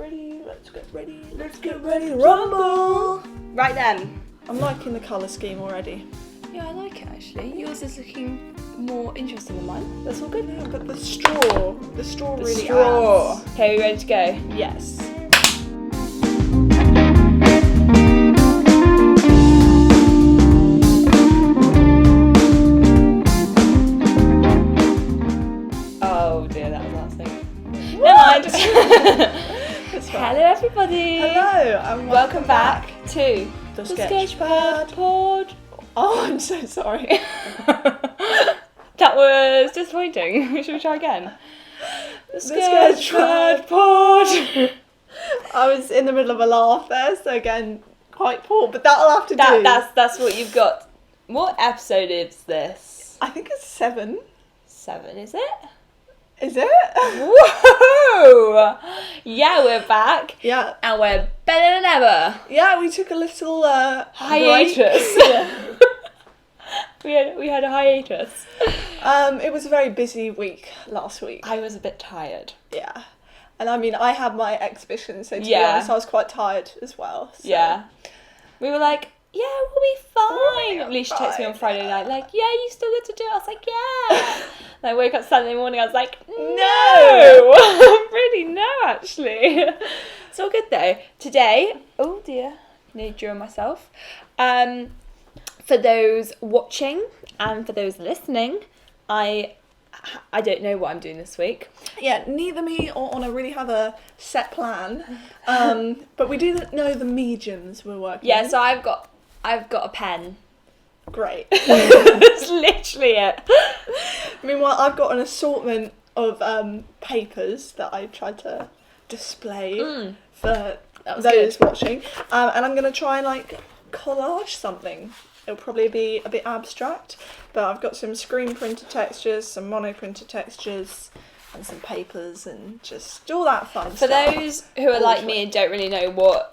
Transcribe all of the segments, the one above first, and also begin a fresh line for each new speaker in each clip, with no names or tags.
ready, let's get ready, rumble!
Right then.
I'm liking the colour scheme already.
Yeah, I like it actually. Yours is looking more interesting than mine. That's all good.
Yeah, but the straw really
straw.
adds.
Okay, we ready to go?
Yes.
Oh dear, that was last thing. Never mind. Hello everybody.
Hello, and
welcome back to
the
SketchPad Pod.
Oh, I'm so sorry.
That was disappointing. Should we try again?
The SketchPad Pod. I was in the middle of a laugh there, so again, quite poor, but that'll have to do.
That's what you've got. What episode is this?
I think it's 7.
7, is it?
Is it?
Whoa! Yeah, we're back.
Yeah.
And we're better than ever.
Yeah, we took a little
hiatus.
Yeah.
we had a hiatus.
It was a very busy week last week.
I was a bit tired.
Yeah. And I mean, I had my exhibition, so to be
Yeah.
honest, I was quite tired as well. So.
Yeah. We were like, yeah, we'll be fine.
We'll be
Alicia texted me on
fine.
Friday night, like, yeah, you still get to do it. I was like, yeah. And I woke up Sunday morning, I was like,
No.
Really, no, actually. It's all good though. Today, oh dear, need to myself. For those watching and for those listening, I don't know what I'm doing this week.
Yeah, neither me or Honor really have a set plan. But we do know the mediums we're working
Yeah,
in.
so I've got a pen.
Great.
That's literally it.
Meanwhile, I've got an assortment of papers that I tried to display for those watching. And I'm going to try and like collage something. It'll probably be a bit abstract, but I've got some screen printed textures, some mono printed textures, and some papers, and just all that fun
For
stuff.
those who are like me and don't really know what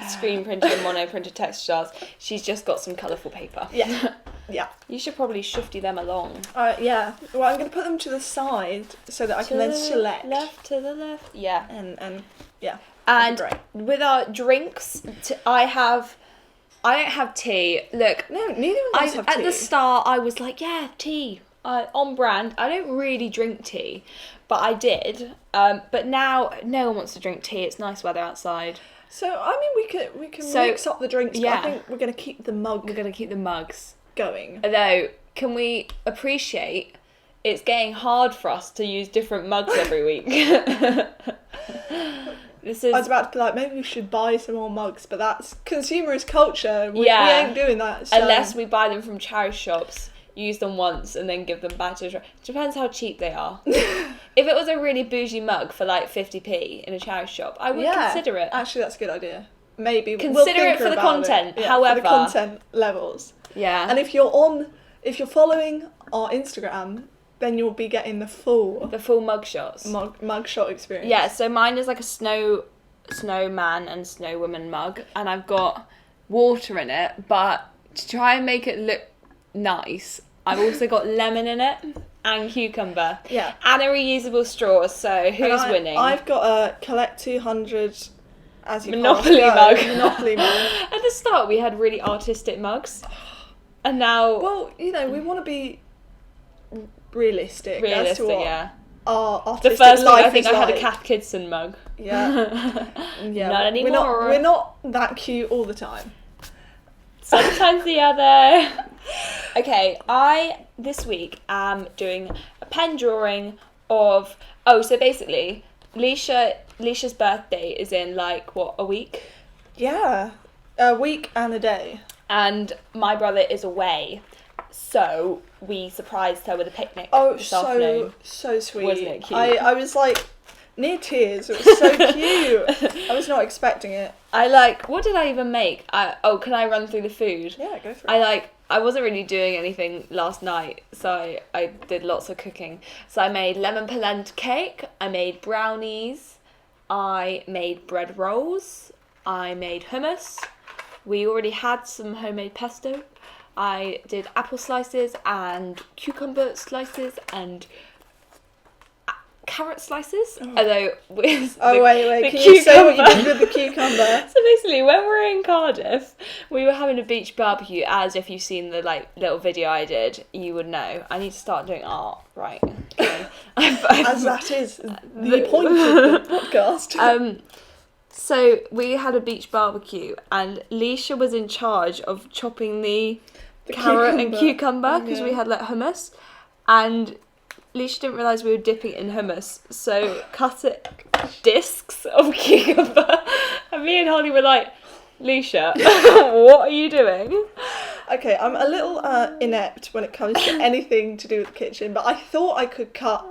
screen printed and mono printed textures are, she's just got some colourful paper.
Yeah, yeah.
You should probably shifty them along.
Yeah. Well, I'm going to put them to the side so that I can then select.
Left to the left. Yeah.
And yeah.
And
that'd be
with our drinks, I don't have tea. Look,
no, neither of us have tea.
At the start, I was like, yeah, tea. On brand. I don't really drink tea, but I did. But now, no one wants to drink tea. It's nice weather outside.
So I mean, we can mix up the drinks.
Yeah.
But I think we're going to keep the mug.
We're going to keep the mugs
going.
Although, can we appreciate it's getting hard for us to use different mugs every week?
I was about to be like, maybe we should buy some more mugs, but that's consumerist culture. We ain't doing that. So.
Unless we buy them from charity shops, use them once, and then give them back to the Depends how cheap they are. If it was a really bougie mug for like 50p in a charity shop, I would consider it.
Actually, that's a good idea. Maybe
consider it for the content. However,
for the content levels.
Yeah.
And if you're following our Instagram, then you'll be getting the full
mug shots.
Mug shot experience.
Yeah, so mine is like a snowman and snowwoman mug, and I've got water in it, but to try and make it look nice, I've also got lemon in it and cucumber.
Yeah.
And a reusable straw, so who's winning?
I've got a Collect 200 as you
Monopoly mug.
Monopoly mug.
At the start we had really artistic mugs. And now...
Well, we want to be realistic as to what our
The
artistic
first one,
life
I think
is
I had a
like.
Kath Kidson mug.
Yeah. Yeah.
Not anymore.
We're not that cute all the time.
Sometimes the other. Okay, this week am doing a pen drawing of... so basically, Leisha's birthday is in a week?
Yeah. A week and a day.
And my brother is away, so we surprised her with a picnic this afternoon.
So sweet.
Wasn't it cute?
I was like near tears. It was so cute. I was not expecting it.
What did I even make? Can I run through the food?
Yeah, go for it.
I wasn't really doing anything last night, so I did lots of cooking. So I made lemon polenta cake, I made brownies, I made bread rolls, I made hummus. We already had some homemade pesto. I did apple slices and cucumber slices and carrot slices. Although with
wait, can you say what you did with the cucumber?
So basically, when we were in Cardiff, we were having a beach barbecue. As if you've seen the little video I did, you would know. I need to start doing art, right? Okay.
As that is the point of the podcast.
So we had a beach barbecue, and Leisha was in charge of chopping the carrot and cucumber because we had hummus, and Leisha didn't realise we were dipping it in hummus, so cut it discs of cucumber, and me and Holly were like, Leisha, what are you doing?
Okay, I'm a little inept when it comes to anything to do with the kitchen, but I thought I could cut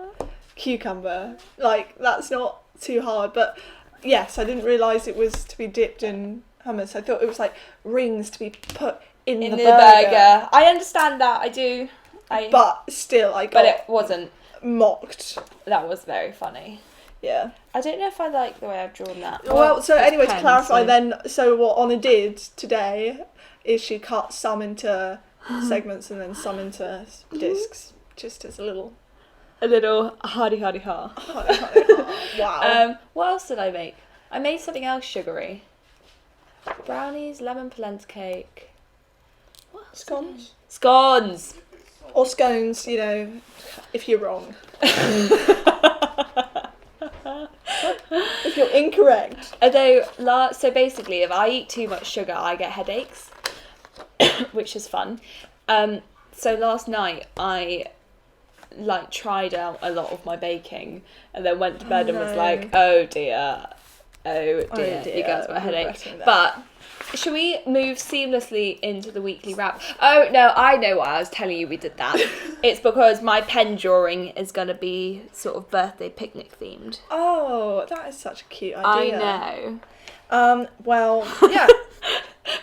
cucumber. That's not too hard, but yes, I didn't realise it was to be dipped in hummus. I thought it was rings to be put in the burger.
I understand that, I do.
But still,
But it wasn't.
Mocked.
That was very funny.
Yeah.
I don't know if I like the way I've drawn that.
Well, so anyway, to clarify then, so what Honor did today is she cut some into segments and then some into discs, just as a little
hardy ha.
Wow.
What else did I make? I made something else sugary. Brownies, lemon polenta cake. What else? Scones.
Or scones, if you're wrong. If you're incorrect.
Although, so basically, if I eat too much sugar, I get headaches, which is fun. So last night, I tried out a lot of my baking, and then went to bed and was like, oh dear, you guys got a headache. But should we move seamlessly into the weekly wrap? Oh no, I know why I was telling you we did that. It's because my pen drawing is going to be sort of birthday picnic themed.
Oh, that is such a cute idea.
I
know. Well, yeah.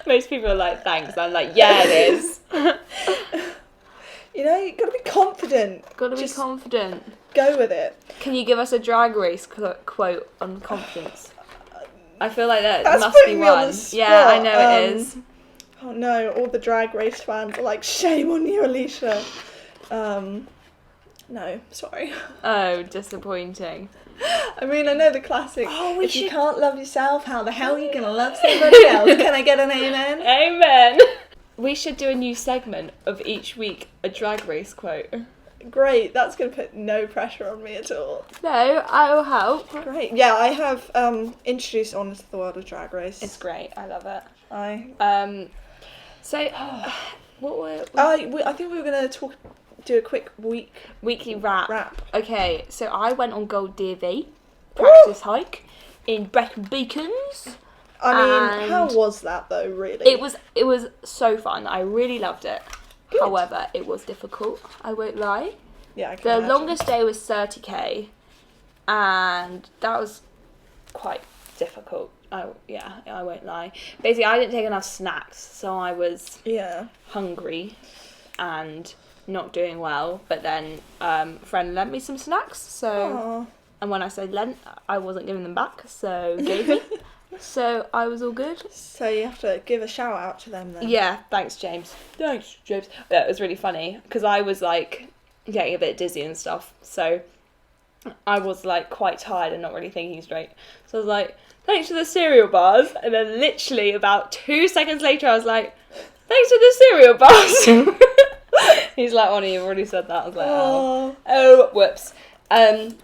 Most people are like, thanks. I'm like, yeah, it is.
You've got to be confident.
Just confident.
Go with it.
Can you give us a Drag Race quote on confidence? I feel like that
That's
must be
me on the
one.
spot.
Yeah, I know it is.
Oh no, all the Drag Race fans are like, shame on you, Alicia. No, sorry.
Oh, disappointing.
I mean, I know the classic, if you can't love yourself, how the hell are you going to love somebody else? Can I get an amen?
Amen. We should do a new segment of each week, a Drag Race quote.
Great, that's going to put no pressure on me at all.
No, I will help.
Great. Yeah, I have introduced Honor to the world of Drag Race.
It's great, I love it.
I think we were going to do a quick
weekly wrap. Okay, so I went on Gold DV practice hike in Brecon Beacons.
I mean, how was that though, really?
It was so fun. I really loved it. Good. However, it was difficult, I won't lie.
Yeah, I can
The
imagine.
longest day was 30k, and that was quite difficult. I won't lie. Basically, I didn't take enough snacks, so I was hungry and not doing well. But then a friend lent me some snacks, so and when I said lent, I wasn't giving them back, so gave me. So I was all good.
So you have to give a shout out to them then.
Yeah, thanks James. Yeah, it was really funny because I was getting a bit dizzy and stuff. So I was quite tired and not really thinking straight. So I was like, thanks for the cereal bars. And then literally about 2 seconds later I was like, thanks for the cereal bars. He's like, Honor, you've already said that. I was like, oh whoops.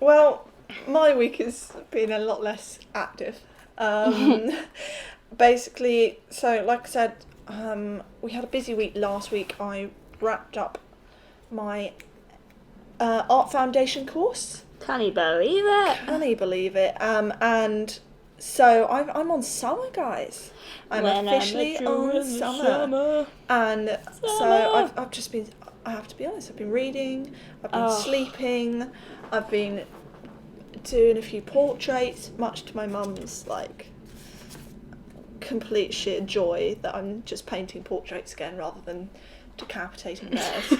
Well, my week has been a lot less active. Basically, so like I said, we had a busy week last week. I wrapped up my art foundation course.
Can you believe it?
And so I'm on summer, guys. I'm officially on summer. And so I've just been, I have to be honest, I've been reading, I've been sleeping, I've been doing a few portraits, much to my mum's complete sheer joy that I'm just painting portraits again rather than decapitating bears.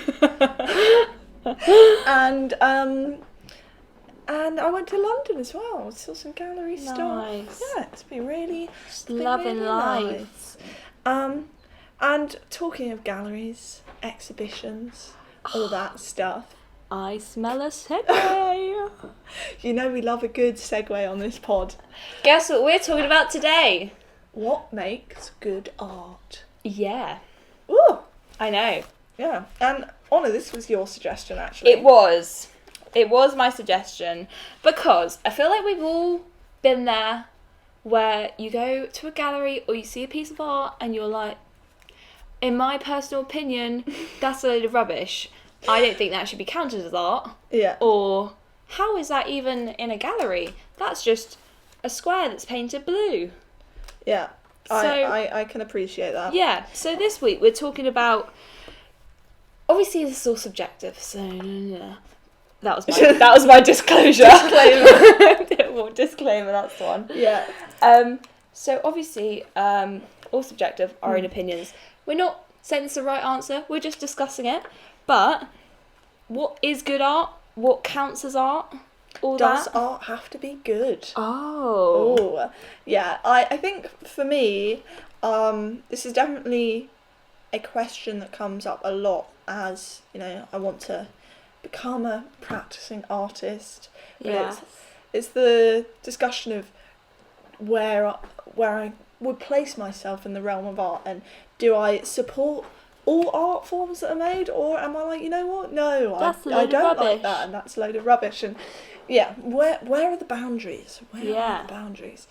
And I went to London as well. Saw some gallery stuff. Yeah, it's been really
loving life.
Nice. And talking of galleries, exhibitions, all that stuff.
I smell a segue.
You know we love a good segue on this pod.
Guess what we're talking about today?
What makes good art?
Yeah.
Ooh.
I know.
Yeah. And Honor, this was your suggestion actually.
It was. It was my suggestion because I feel like we've all been there where you go to a gallery or you see a piece of art and you're like, in my personal opinion, that's a load of rubbish. I don't think that should be counted as art.
Yeah.
Or, how is that even in a gallery? That's just a square that's painted blue.
Yeah.
So,
I can appreciate that.
Yeah. So this week we're talking about... Obviously this is all subjective, so... That was my disclosure. Disclaimer. Disclaimer, that's the one.
Yeah.
So obviously, all subjective, our own opinions. We're not saying it's the right answer, we're just discussing it. But what is good art? What counts as art?
Does art have to be good?
Oh.
Yeah. I think for me, this is definitely a question that comes up a lot as, you know, I want to become a practicing artist.
Yeah.
It's the discussion of where I would place myself in the realm of art, and do I support all art forms that are made, or am I like, you know what? No, I don't like that, and that's a load of rubbish. And yeah, where are the boundaries? Where are the boundaries?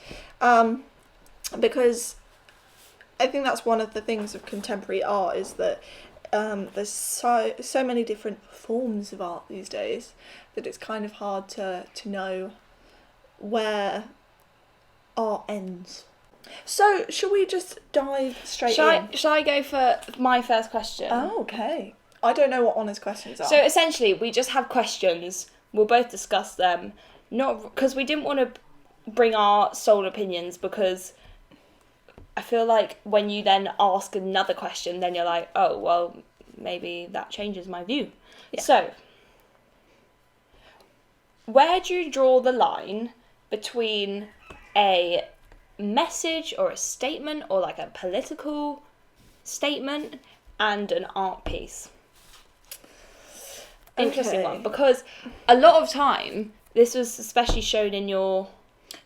Because I think that's one of the things of contemporary art is that there's so many different forms of art these days that it's kind of hard to know where art ends. So, shall we just dive straight in?
Shall I go for my first question?
Oh, okay. I don't know what Honor's questions are.
So essentially, we just have questions. We'll both discuss them. Not because we didn't want to bring our sole opinions, because I feel like when you then ask another question, then you're like, oh, well, maybe that changes my view. Yeah. So, where do you draw the line between a message or a statement, or like a political statement, and an art piece? Interesting one, because a lot of time, this was especially shown in your...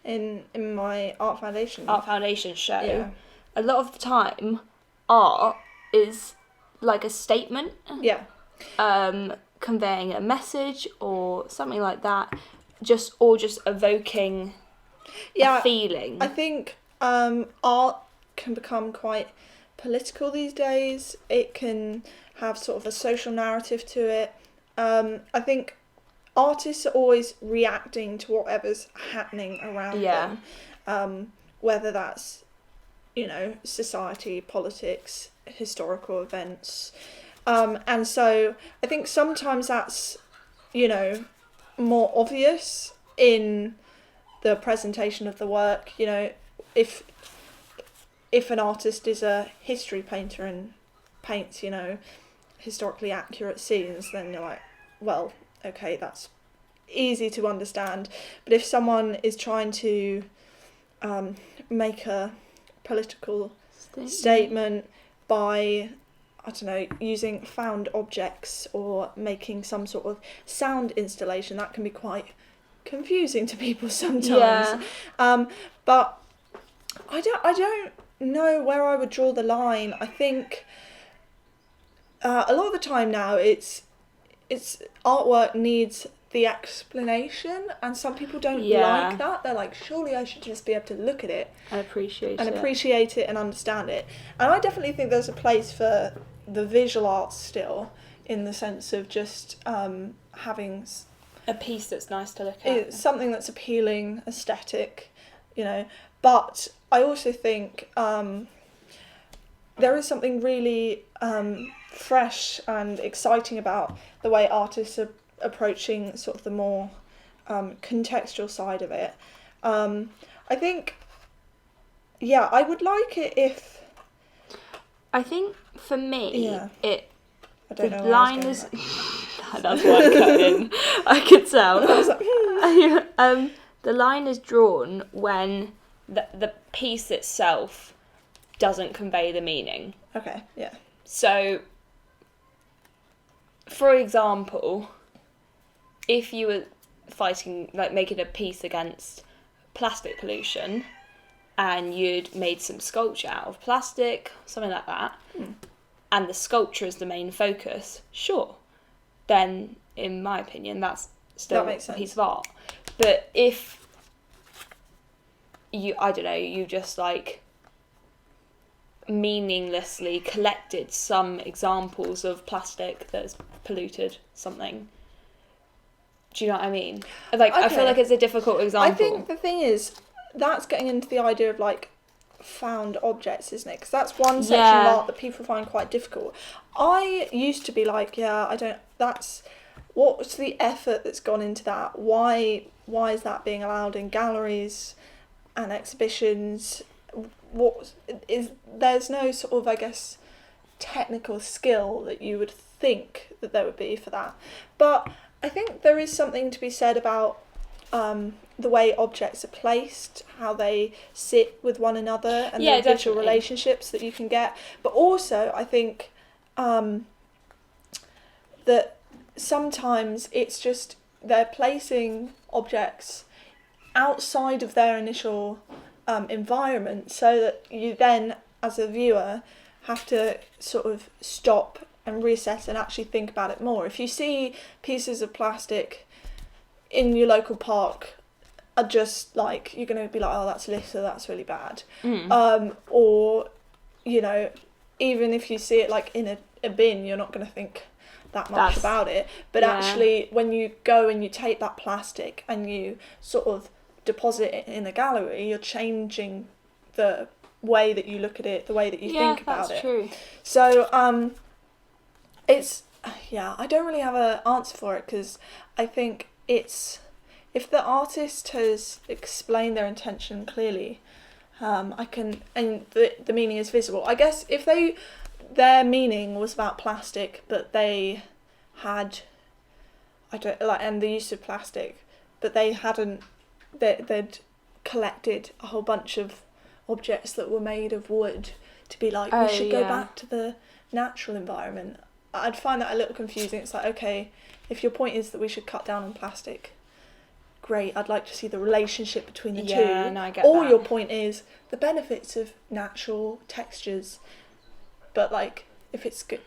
In my Art Foundation
show.
Yeah.
A lot of the time, art is like a statement.
Yeah.
Conveying a message or something like that, just evoking a feeling.
I think art can become quite political these days. It can have sort of a social narrative to it. I think artists are always reacting to whatever's happening around them, whether that's, you know, society, politics, historical events. And so I think sometimes that's, you know, more obvious in the presentation of the work. You know, if an artist is a history painter and paints, you know, historically accurate scenes, then you're like, well, okay, that's easy to understand. But if someone is trying to make a political statement by, I don't know, using found objects or making some sort of sound installation, that can be quite confusing to people sometimes. Yeah. But I don't know where I would draw the line. I think a lot of the time now it's artwork needs the explanation, and some people don't like that. They're like, surely I should just be able to look at it
and appreciate it
and understand it. And I definitely think there's a place for the visual arts still, in the sense of just having
a piece that's nice to look at,
something that's appealing, aesthetic, you know. But I also think there is something really fresh and exciting about the way artists are approaching sort of the more contextual side of it. I think, I would like it if...
I think for me,
I don't know
line is... That's what I cut in. I could tell.
I was like,
the line is drawn when the piece itself doesn't convey the meaning.
Okay, yeah.
So, for example, if you were fighting, like making a piece against plastic pollution, and you'd made some sculpture out of plastic, something like that, and the sculpture is the main focus, sure, then in my opinion that's still a piece of art. But if you, I don't know, you just like meaninglessly collected some examples of plastic that's polluted something, do you know what I mean? Like, okay. I feel like it's a difficult example.
I think the thing is, that's getting into the idea of like found objects, isn't it? Because that's one section of art that people find quite difficult. I used to be like, what's the effort that's gone into that? Why is that being allowed in galleries and exhibitions? There's no sort of, I guess, technical skill that you would think that there would be for that. But I think there is something to be said about the way objects are placed, how they sit with one another, and the visual relationships that you can get. But also, I think that sometimes it's just they're placing objects outside of their initial environment, so that you then, as a viewer, have to sort of stop and reassess and actually think about it more. If you see pieces of plastic in your local park, are just like, you're going to be like, oh, that's litter, that's really bad. Or, you know, even if you see it like in a bin, you're not going to think that much about it. But actually, when you go and you take that plastic and you sort of deposit it in a gallery, you're changing the way that you look at it, the way that you think about it.
Yeah, that's true.
So, it's, I don't really have an answer for it, because I think it's, if the artist has explained their intention clearly, and the meaning is visible. I guess if their meaning was about plastic, but they had, and the use of plastic, but they hadn't, they'd collected a whole bunch of objects that were made of wood to be like, we should go back to the natural environment. I'd find that a little confusing. It's like, okay, if your point is that we should cut down on plastic, great, I'd like to see the relationship between the two.
No, I get
or
that.
Your point is the benefits of natural textures, but like, if it's good,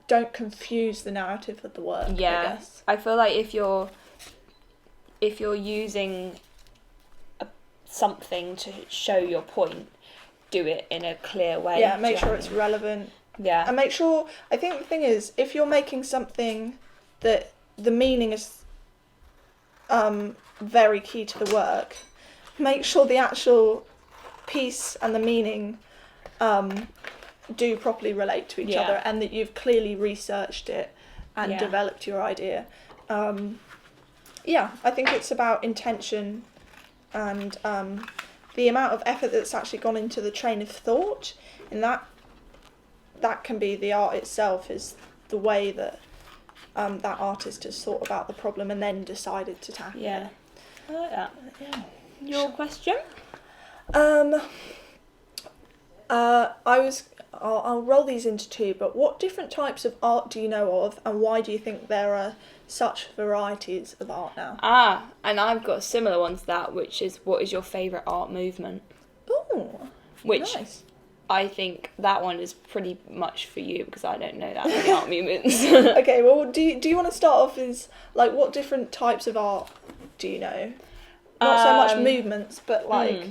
don't confuse the narrative of the work. I guess.
I feel like if you're using something to show your point, do it in a clear way.
Yeah, make sure it's relevant.
Yeah.
And make sure, I think the thing is, if you're making something that the meaning is very key to the work, make sure the actual piece and the meaning do properly relate to each other, and that you've clearly researched it and developed your idea. I think it's about intention and the amount of effort that's actually gone into the train of thought, and that can be the art itself, is the way that that artist has thought about the problem and then decided to tackle it.
I like that. Yeah. Your question?
I'll roll these into two, but what different types of art do you know of, and why do you think there are such varieties of art now?
And I've got a similar one to that, which is, what is your favourite art movement?
Ooh,
which
nice.
I think that one is pretty much for you, because I don't know that many art movements.
Okay, well, do you want to start off as, like, what different types of art do you know? Not so much movements, but like,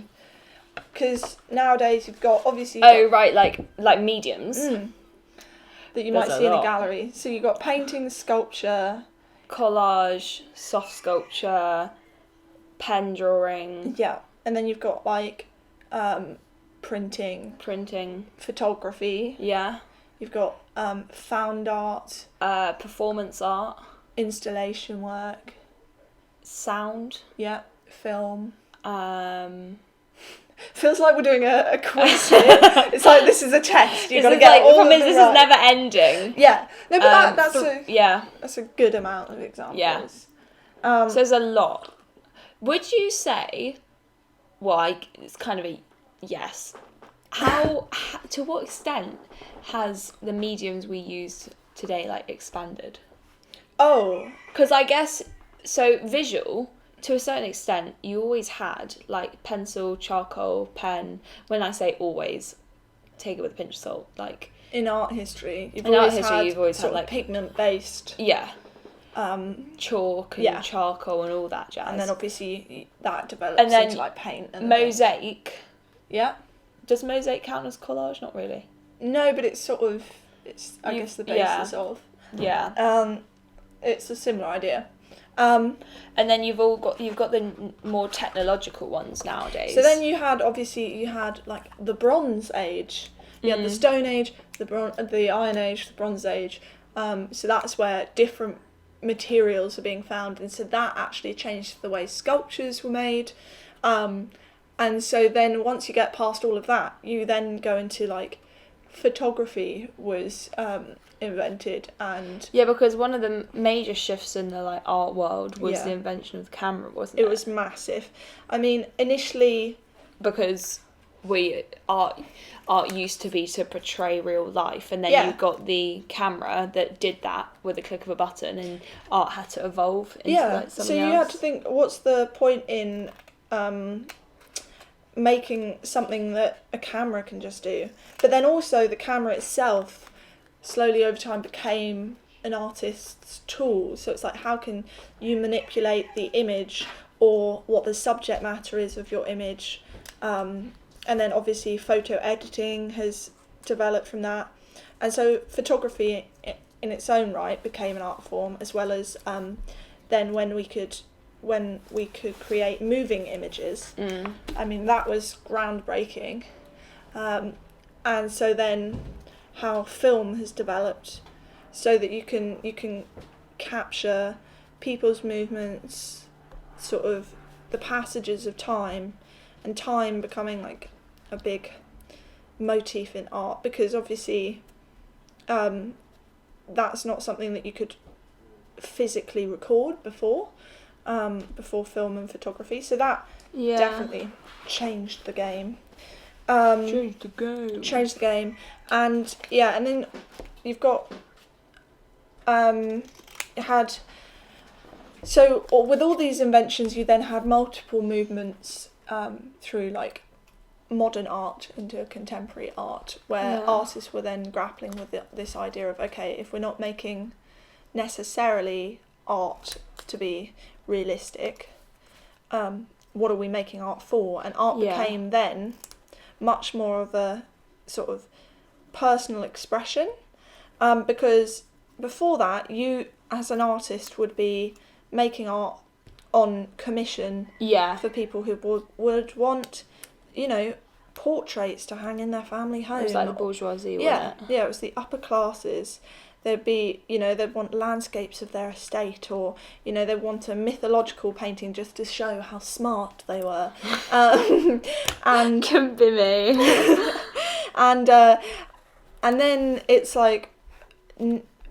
because nowadays you've got, obviously...
like mediums.
That you might see in a gallery. So you've got painting, sculpture...
collage, soft sculpture, pen drawing.
Yeah, and then you've got, like, printing, photography.
Yeah.
You've got found art,
performance art,
installation work,
sound.
Yeah, film. Feels like we're doing a quiz here. It's like, this is a test. You've got to get all of them right.
This is never ending.
Yeah, no, but that's a good amount of examples.
Yeah. So there's a lot. Would you say? Well, it's kind of a yes. How to what extent has the mediums we use today like expanded?
Oh,
because I guess so visual, to a certain extent, you always had, like, pencil, charcoal, pen. When I say always, take it with a pinch of salt. Like,
in art history, you've
always had like
pigment-based...
Yeah. Chalk and charcoal and all that jazz.
And then obviously that develops into, like, paint. And
mosaic.
Yeah.
Does mosaic count as collage? Not really.
No, but it's sort of... I guess the basis of...
Yeah.
It's a similar idea.
And then you've got the more technological ones nowadays.
So then you had like the Bronze Age, you had the Stone Age, the Iron Age, the Bronze Age. So that's where different materials are being found, and so that actually changed the way sculptures were made. And so then once you get past all of that, you then go into, like, photography was invented. And
because one of the major shifts in the, like, art world was the invention of the camera, wasn't it?
It was massive. I mean, initially,
because art used to be to portray real life, and then you got the camera that did that with a click of a button, and art had to evolve into like something else.
So you had to think, what's the point in making something that a camera can just do? But then also the camera itself slowly over time became an artist's tool. So it's like, how can you manipulate the image, or what the subject matter is of your image? And then obviously photo editing has developed from that. And so photography in its own right became an art form, as well as then when we could create moving images. I mean, that was groundbreaking. And so then how film has developed, so that you can capture people's movements, sort of the passages of time, and time becoming like a big motif in art, because obviously that's not something that you could physically record before film and photography. So that definitely changed the game. Changed the game. And and then you've got so with all these inventions, you then had multiple movements through, like, modern art into contemporary art, where artists were then grappling with this idea of, okay, if we're not making necessarily art to be realistic, what are we making art for? And art became then much more of a sort of personal expression, because before that, you as an artist would be making art on commission for people who would want, portraits to hang in their family home.
It was like the bourgeoisie, wasn't it?
Yeah, it was the upper classes. There'd be, they'd want landscapes of their estate, or, they'd want a mythological painting just to show how smart they were. And
can be me.
And then it's like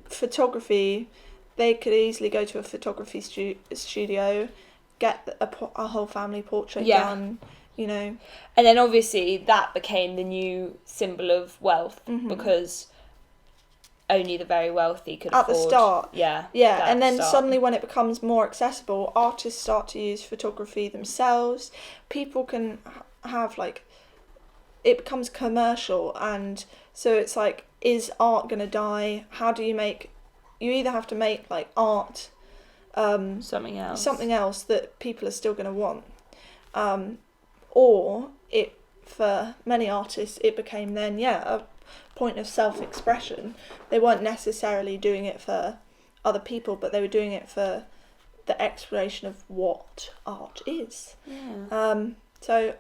photography. They could easily go to a photography studio, get a whole family portrait done, And
then obviously that became the new symbol of wealth, because only the very wealthy could afford... At the start. Yeah,
and then suddenly when it becomes more accessible, artists start to use photography themselves. People can have, like... It becomes commercial, and so it's like, is art going to die? How do you make... You either have to make, like, art...
something
else that people are still going to want. Or, for many artists, it became then, a point of self-expression. They weren't necessarily doing it for other people, but they were doing it for the exploration of what art is. And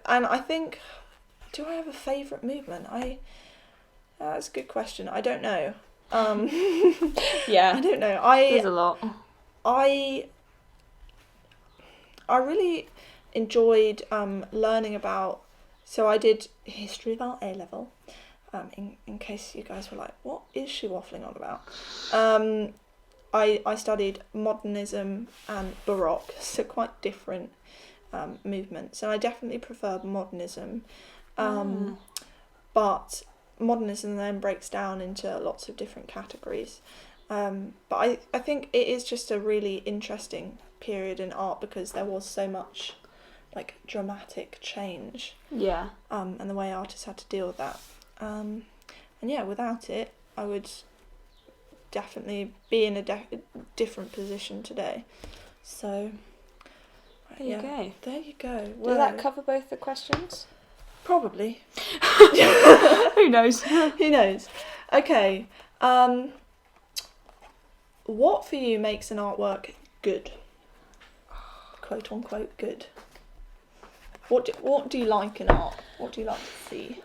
I think, do I have a favourite movement? That's a good question. I don't know.
I
don't know.
There's a lot.
I really enjoyed learning about... So I did History of Art A-level, in case you guys were like, what is she waffling on about? I studied modernism and Baroque, so quite different movements, and I definitely prefer modernism. But modernism then breaks down into lots of different categories. But I think it is just a really interesting period in art because there was so much like dramatic change.
Yeah.
And the way artists had to deal with that. And yeah, without it, I would definitely be in a different position today. So
there you go.
There you go.
Does that cover both the questions?
Probably.
Who knows?
Who knows? Okay. What for you makes an artwork good? Quote unquote good. What do you like in art? What do you like to see?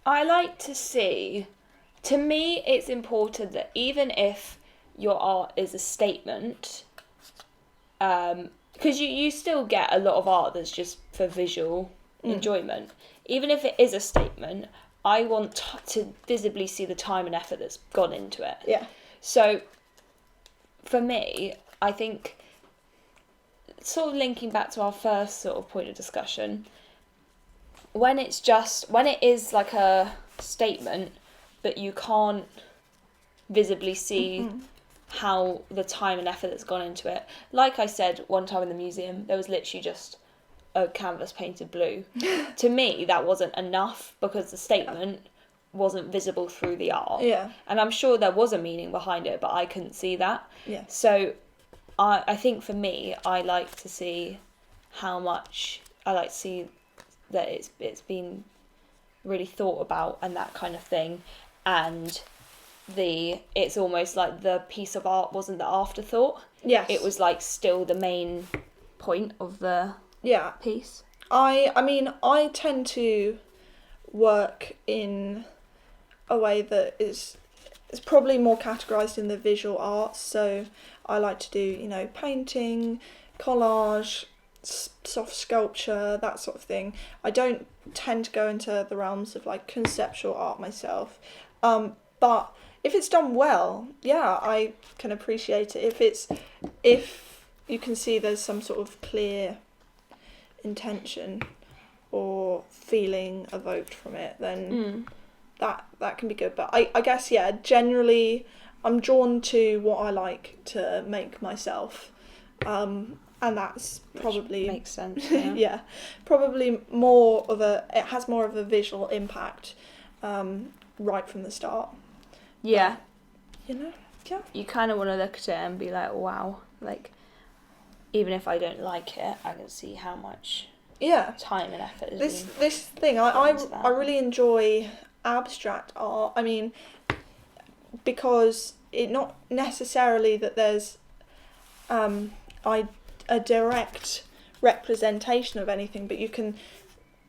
I like to see. To me, it's important that even if your art is a statement, because you still get a lot of art that's just for visual enjoyment. Even if it is a statement, I want to visibly see the time and effort that's gone into it.
Yeah.
So, for me, I think, sort of linking back to our first sort of point of discussion, when it is like a statement, but you can't visibly see how the time and effort that's gone into it. Like I said one time in the museum, there was literally just a canvas painted blue. To me, that wasn't enough because the statement wasn't visible through the art.
Yeah.
And I'm sure there was a meaning behind it, but I couldn't see that.
Yeah.
So I think for me, I like to see that it's been really thought about and that kind of thing, and it's almost like the piece of art wasn't the afterthought.
Yes.
It was like still the main point of the piece.
I mean, I tend to work in a way that is probably more categorised in the visual arts. So I like to do, painting, collage, soft sculpture, that sort of thing. I don't tend to go into the realms of like conceptual art myself. But if it's done well, yeah, I can appreciate it. If you can see there's some sort of clear intention or feeling evoked from it, then that can be good. But I guess, yeah, generally I'm drawn to what I like to make myself. And that's probably...
Which makes sense, yeah.
Yeah, probably it has more of a visual impact right from the start.
Yeah.
Yeah.
You kind of want to look at it and be like, wow, like, even if I don't like it, I can see how much time and effort is
this thing. I really enjoy abstract art. I mean, because it not necessarily that there's a direct representation of anything, but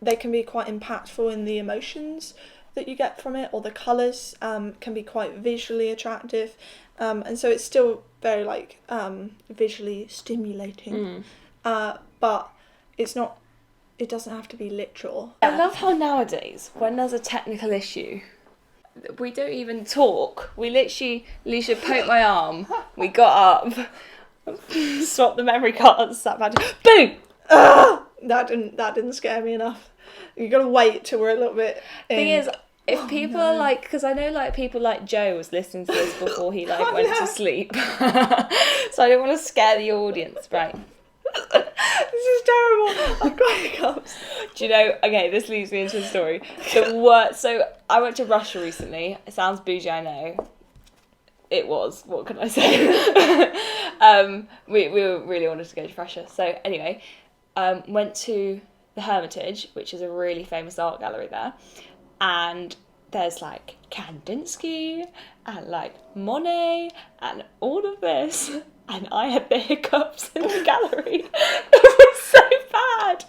they can be quite impactful in the emotions that you get from it, or the colours can be quite visually attractive, and so it's still very like visually stimulating, but it doesn't have to be literal.
I love how nowadays, when there's a technical issue, we don't even talk. We literally, Alicia poked my arm, we got up, swapped the memory cards, sat back, boom!
That didn't scare me enough. You gotta wait till we're a little bit in.
Thing is, if people are like, because I know like people like Joe was listening to this before he like went to sleep, so I don't want to scare the audience, right?
This is terrible. I'm crying up.
Do you know? Okay, this leads me into a story. So I went to Russia recently. It sounds bougie, I know. It was. What can I say? We really wanted to go to Russia. So anyway, went to the Hermitage, which is a really famous art gallery there, and there's like Kandinsky and like Monet and all of this, and I had the hiccups in the gallery. It was so bad.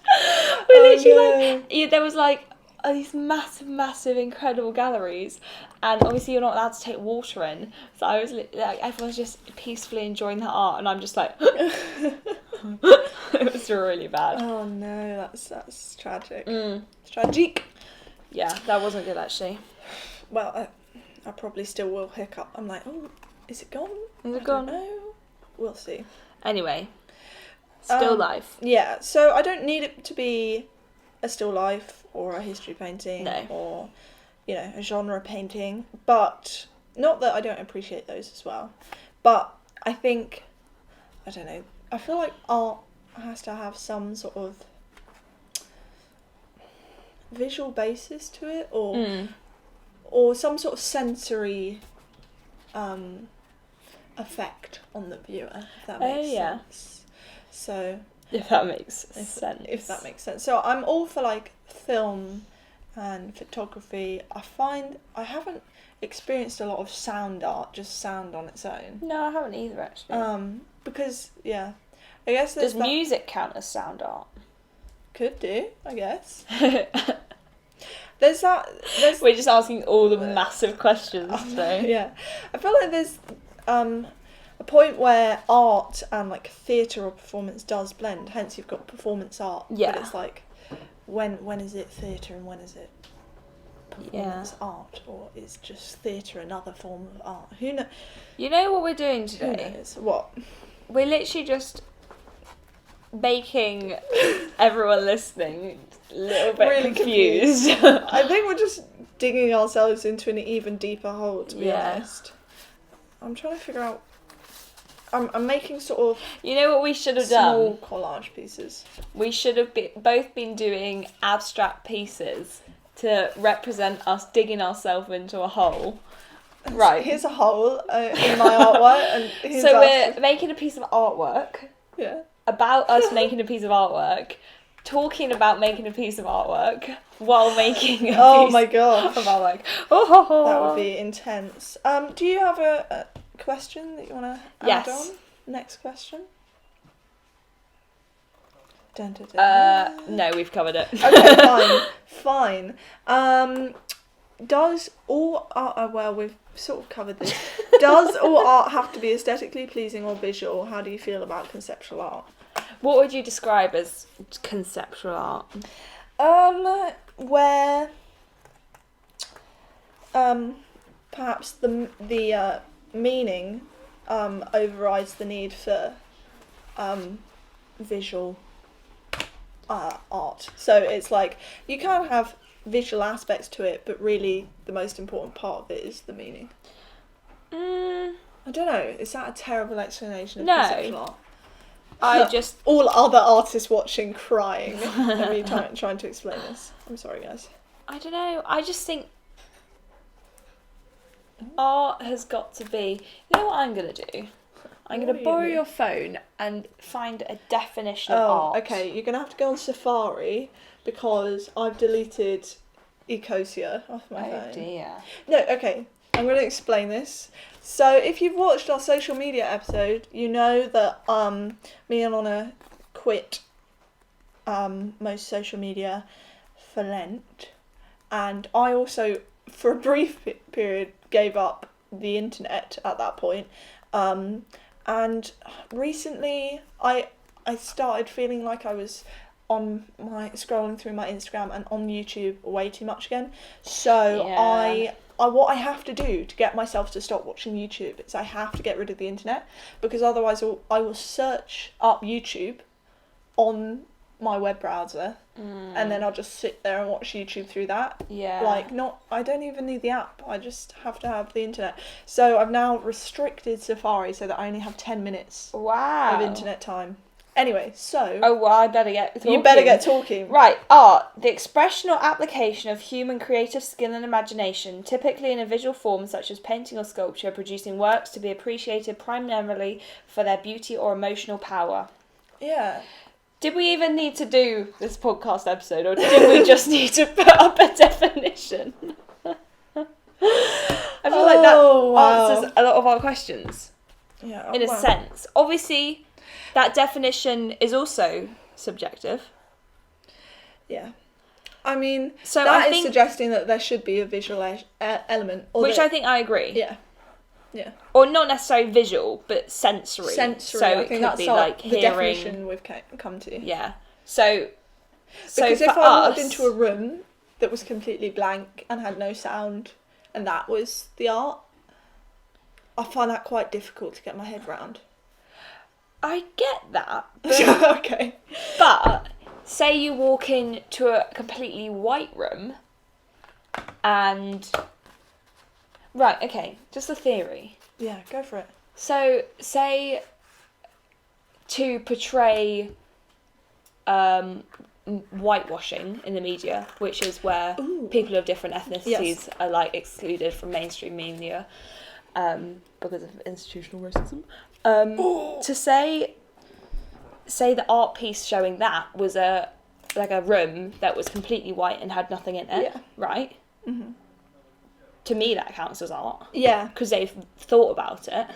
We literally there was like these massive, incredible galleries, and obviously you're not allowed to take water in. So I was like, everyone's just peacefully enjoying the art, and I'm just like, it was really bad.
Oh no, that's tragic. It's tragic.
Yeah, that wasn't good actually.
Well, I probably still will hiccup. I'm like, oh, is it gone?
Is it gone?
No, we'll see.
Anyway, still life.
Yeah, so I don't need it to be a still life or a history painting or, a genre painting. But not that I don't appreciate those as well. But I think, I don't know, I feel like art has to have some sort of visual basis to it, or some sort of sensory effect on the viewer, if that makes sense. So
if that makes sense.
If that makes sense. So I'm all for like film and photography. I find I haven't experienced a lot of sound art, just sound on its own.
No, I haven't either actually.
Because I guess
does music count as sound art?
Could do, I guess.
We're just asking all the massive questions today.
Yeah. I feel like there's a point where art and like theatre or performance does blend, hence you've got performance art.
Yeah.
But it's like when is it theatre and when is it performance art, or is just theatre another form of art? Who knows?
You know what we're doing today?
Who knows? What?
We're literally just making everyone listening a little bit
really
confused.
I think we're just digging ourselves into an even deeper hole, to be honest. I'm trying to figure out. I'm making sort of.
You know what we should have
small
done?
Collage pieces.
We should have both been doing abstract pieces to represent us digging ourselves into a hole. Right.
Here's a hole in my artwork, and here's
so we're making a piece of artwork.
Yeah.
About us making a piece of artwork, talking about making a piece of artwork while making a piece
my god
of artwork.
That would be intense. Do you have a question that you want to add on? Next question. Dun, dun, dun.
No, we've covered it.
Okay, fine. Does all art... well, we've sort of covered this. Does all art have to be aesthetically pleasing or visual? How do you feel about conceptual art?
What would you describe as conceptual art?
Where perhaps the meaning overrides the need for visual art. So it's like you can have visual aspects to it, but really the most important part of it is the meaning. I don't know. Is that a terrible explanation of conceptual art? All other artists watching crying at me trying to explain this. I'm sorry, guys.
I don't know. I just think art has got to be... You know what I'm going to do? I'm going to borrow your phone and find a definition of art.
Okay. You're going to have to go on Safari because I've deleted Ecosia off my phone.
Oh, dear.
No, okay. I'm going to explain this. So if you've watched our social media episode, you know that me and Honor quit most social media for Lent, and I also, for a brief period, gave up the internet at that point. And recently, I started feeling like I was scrolling through my Instagram and on YouTube way too much again. So what I have to do to get myself to stop watching YouTube is I have to get rid of the internet, because otherwise I will search up YouTube on my web browser and then I'll just sit there and watch YouTube through that. Yeah. I don't even need the app. I just have to have the internet. So I've now restricted Safari so that I only have 10 minutes of internet time. Anyway, so...
Oh, well, I better get talking.
You better get talking.
Right, art. The expression or application of human creative skill and imagination, typically in a visual form such as painting or sculpture, producing works to be appreciated primarily for their beauty or emotional power.
Yeah.
Did we even need to do this podcast episode, or did we just need to put up a definition? I feel like that answers a lot of our questions.
Yeah.
In a sense. Obviously... That definition is also subjective.
Yeah. I mean,
so
that is suggesting that there should be a visual element.
Which I think I agree.
Yeah. Yeah.
Or not necessarily visual, but sensory.
Sensory.
So
I
it
think
could
that's
be like
the
hearing.
definition we've come to.
Yeah. So
because if
for
I walked into a room that was completely blank and had no sound, and that was the art, I find that quite difficult to get my head round.
I get that.
Okay.
But say you walk into a completely white room and... Right, okay, just a theory.
Yeah, go for it.
So, say to portray whitewashing in the media, which is where people of different ethnicities are like excluded from mainstream media because of institutional racism. To say the art piece showing that was a room that was completely white and had nothing in it, right? Mm-hmm. To me, that counts as art.
Yeah.
Because they've thought about it.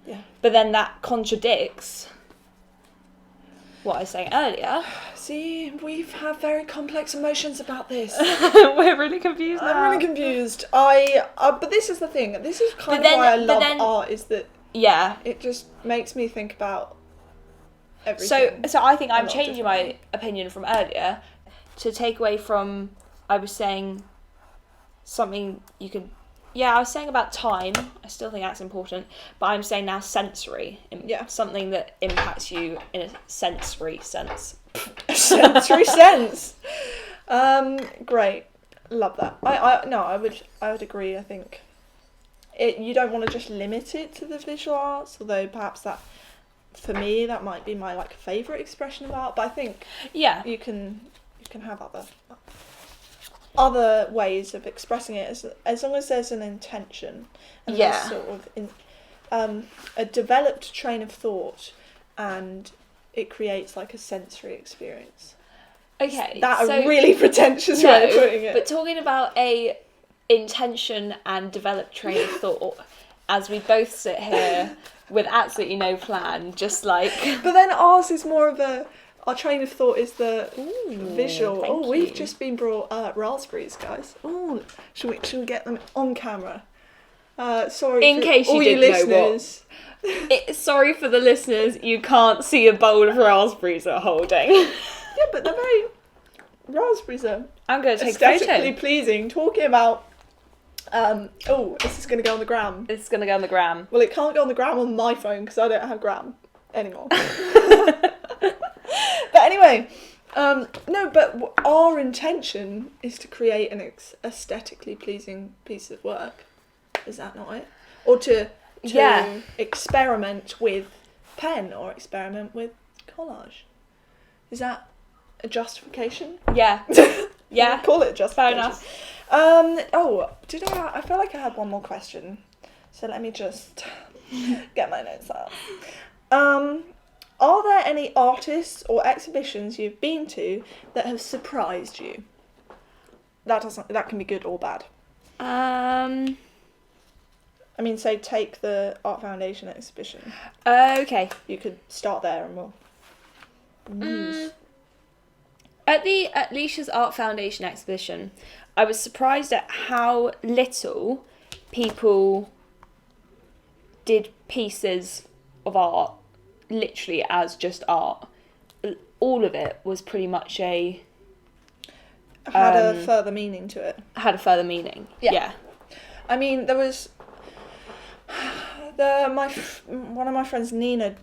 Yeah.
But then that contradicts what I was saying earlier.
See, we have very complex emotions about this.
We're really confused now.
I'm really confused. But this is the thing. This is kind of why I love art, is that it just makes me think about everything.
So I think I'm changing my opinion from earlier to take away from, I was saying something you could... Yeah, I was saying about time. I still think that's important. But I'm saying now sensory. Something that impacts you in a sensory sense.
Sensory sense. Great. Love that. I would agree. I think you don't want to just limit it to the visual arts, although perhaps that, for me, that might be my like favourite expression of art. But I think you can have other ways of expressing it as long as there's an intention and there's sort of a developed train of thought, and it creates like a sensory experience.
Okay,
that's a really pretentious way of putting it.
But talking about a intention and developed train of thought, as we both sit here with absolutely no plan, just like...
But then ours is more of our train of thought is the visual. We've just been brought raspberries, guys. Should we get them on camera? Sorry, in case you didn't know what.
Sorry for the listeners, you can't see a bowl of raspberries we're holding.
Yeah, but they're very... Raspberries are
I'm going to take
aesthetically pleasing. Talking about... this is going to go on the gram.
It's going to go on the gram.
Well, it can't go on the gram on my phone because I don't have gram anymore. But anyway, but our intention is to create an aesthetically pleasing piece of work. Is that not it? Or to experiment with pen or experiment with collage. Is that a justification?
Yeah. Yeah.
Call it justification.
Fair enough.
I feel like I had one more question. So let me just get my notes out. Are there any artists or exhibitions you've been to that have surprised you? That can be good or bad. I mean, say take the Art Foundation exhibition.
Okay.
You could start there and we'll move.
At the Leisha's Art Foundation exhibition, I was surprised at how little people did pieces of art literally as just art. All of it was pretty much had
a further meaning to it.
Had a further meaning. Yeah.
I mean, there was one of my friends, Nina,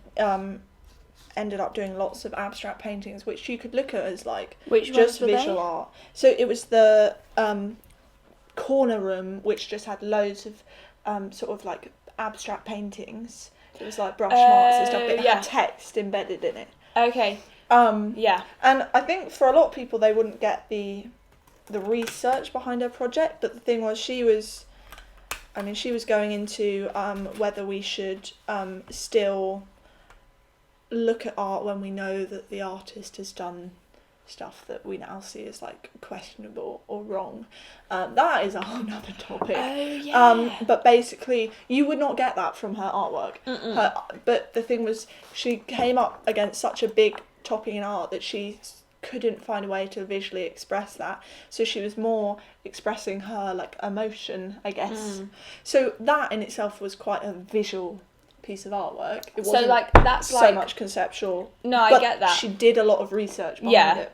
ended up doing lots of abstract paintings, which you could look at as like just visual art. So it was the corner room, which just had loads of sort of like abstract paintings. It was like brush marks and stuff, but it had text embedded in it.
Okay.
And I think for a lot of people they wouldn't get the research behind her project, but the thing was she was going into whether we should still look at art when we know that the artist has done stuff that we now see as like questionable or wrong. That is a whole nother topic. But basically you would not get that from her artwork. But the thing was, she came up against such a big topic in art that she couldn't find a way to visually express that, so she was more expressing her like emotion, I guess. So that in itself was quite a visual piece of artwork. It wasn't so much conceptual.
No, I get that.
She did a lot of research behind it.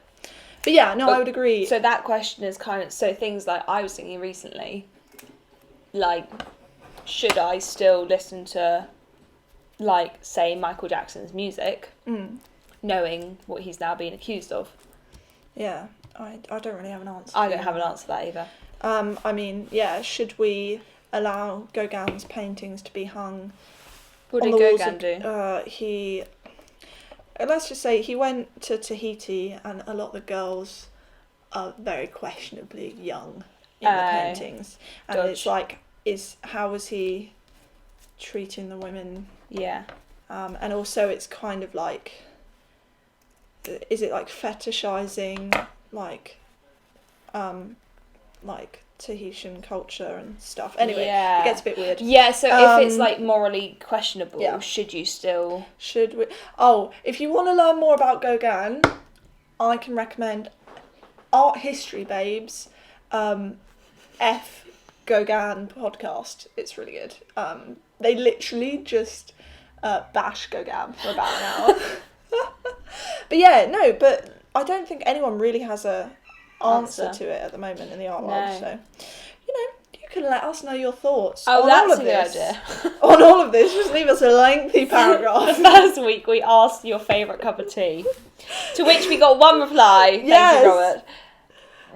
But I would agree.
So that question is kind of, so things like I was thinking recently, like, should I still listen to, like, say, Michael Jackson's music, knowing what he's now being accused of?
Yeah, I don't really have an answer.
I don't have an answer for that either.
I mean, should we allow Gauguin's paintings to be hung
What
on
did
the walls
Gauguin do?
Let's just say he went to Tahiti, and a lot of the girls are very questionably young in the paintings, and it's like, how was he treating the women?
Yeah.
And also it's kind of like, is it like fetishizing like Tahitian culture and stuff? Anyway, it gets a bit weird.
Yeah, so if it's like morally questionable, should you still...
Should we... Oh, if you want to learn more about Gauguin, I can recommend Art History Babes, F Gauguin podcast. It's really good. They literally just bash Gauguin for about an hour. But I don't think anyone really has a answer to it at the moment in the art world. So, you can let us know your thoughts.
Oh,
on
that's
all of
a
this.
good idea.
On all of this, just leave us a lengthy paragraph.
Last week we asked your favourite cup of tea, to which we got one reply.
Yes.
Thank you, Robert.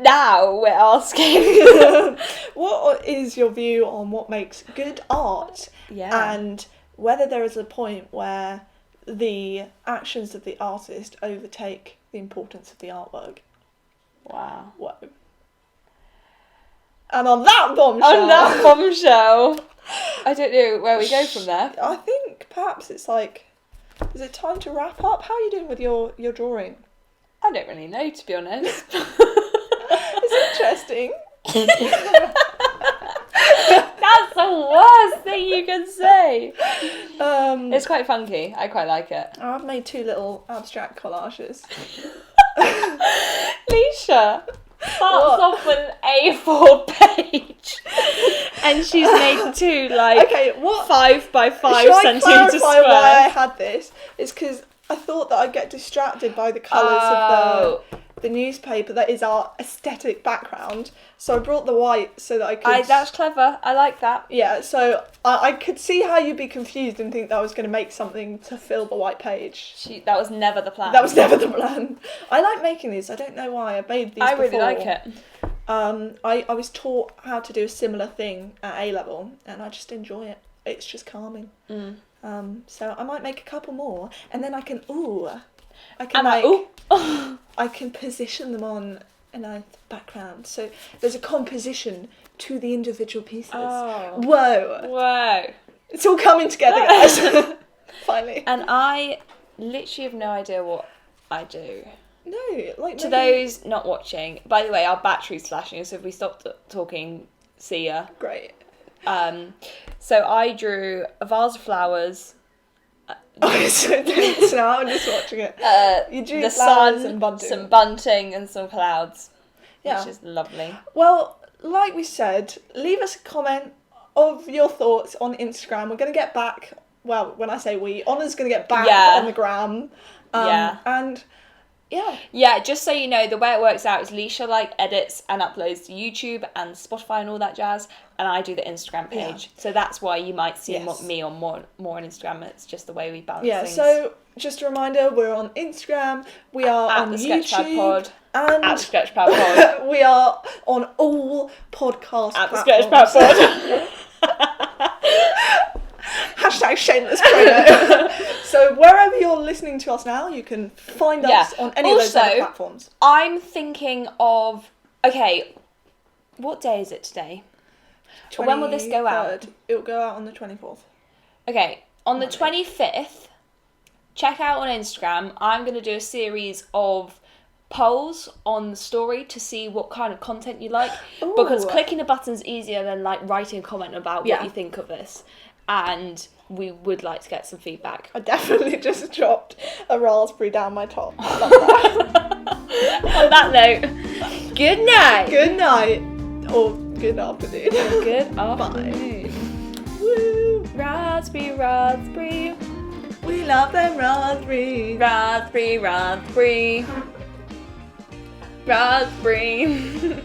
Now we're asking,
what is your view on what makes good art?
Yeah.
And whether there is a point where the actions of the artist overtake the importance of the artwork.
Wow.
Whoa. And on that bombshell,
I don't know where we go from there.
I think perhaps it's like, is it time to wrap up? How are you doing with your drawing?
I don't really know, to be honest.
It's interesting.
That's the worst thing you can say. It's quite funky. I quite like it.
I've made 2 little abstract collages.
Leisha starts off with an A4 page, and she's made 2 5 by 5 centimetre squares.
Why I had this? It's because I thought that I'd get distracted by the colours of the newspaper that is our aesthetic background. So I brought the white so that I could...
That's clever. I like that.
Yeah, so I could see how you'd be confused and think that I was going to make something to fill the white page.
That was never the plan.
That was never the plan. I like making these. I don't know why. I've made these before.
I really like it.
I was taught how to do a similar thing at A-level, and I just enjoy it. It's just calming. So I might make a couple more, and then I can I can position them on a nice background. So there's a composition to the individual pieces.
Oh.
Whoa. It's all coming together, guys. Finally.
And I literally have no idea what I do.
No, like
to those not watching, by the way, our battery's flashing, so if we stop talking, see ya.
Great.
So I drew a vase of flowers.
So now I'm just watching it. You drew
the
flowers
sun,
and bunting.
some bunting, and some clouds.
Yeah.
Which is lovely.
Well, like we said, leave us a comment of your thoughts on Instagram. We're going to get back. Well, when I say we, Honor's going to get back on the gram. And
yeah, just so you know, the way it works out is Leisha edits and uploads to YouTube and Spotify and all that jazz, and I do the Instagram page. So that's why you might see me on more on Instagram. It's just the way we balance things.
So just a reminder, we're on Instagram, we are
at
on
the
YouTube,
SketchPad Pod,
and
at SketchPad Pod.
We are on all podcast
at
platforms.
The SketchPad Pod.
Hashtag shameless promo. So wherever you're listening to us now, you can find us on any of those other platforms.
I'm thinking of, what day is it today? When will this go out?
It'll go out on the 24th.
Okay, on the 25th, check out on Instagram. I'm going to do a series of polls on the story to see what kind of content you like.
Ooh.
Because clicking a button's easier than writing a comment about what you think of this. And we would like to get some feedback.
I definitely just dropped a raspberry down my top. I love that.
On that note, good night.
Good night. Or good afternoon.
Good afternoon.
Woo.
Raspberry, raspberry.
We love them raspberry.
Raspberry, raspberry. Raspberry.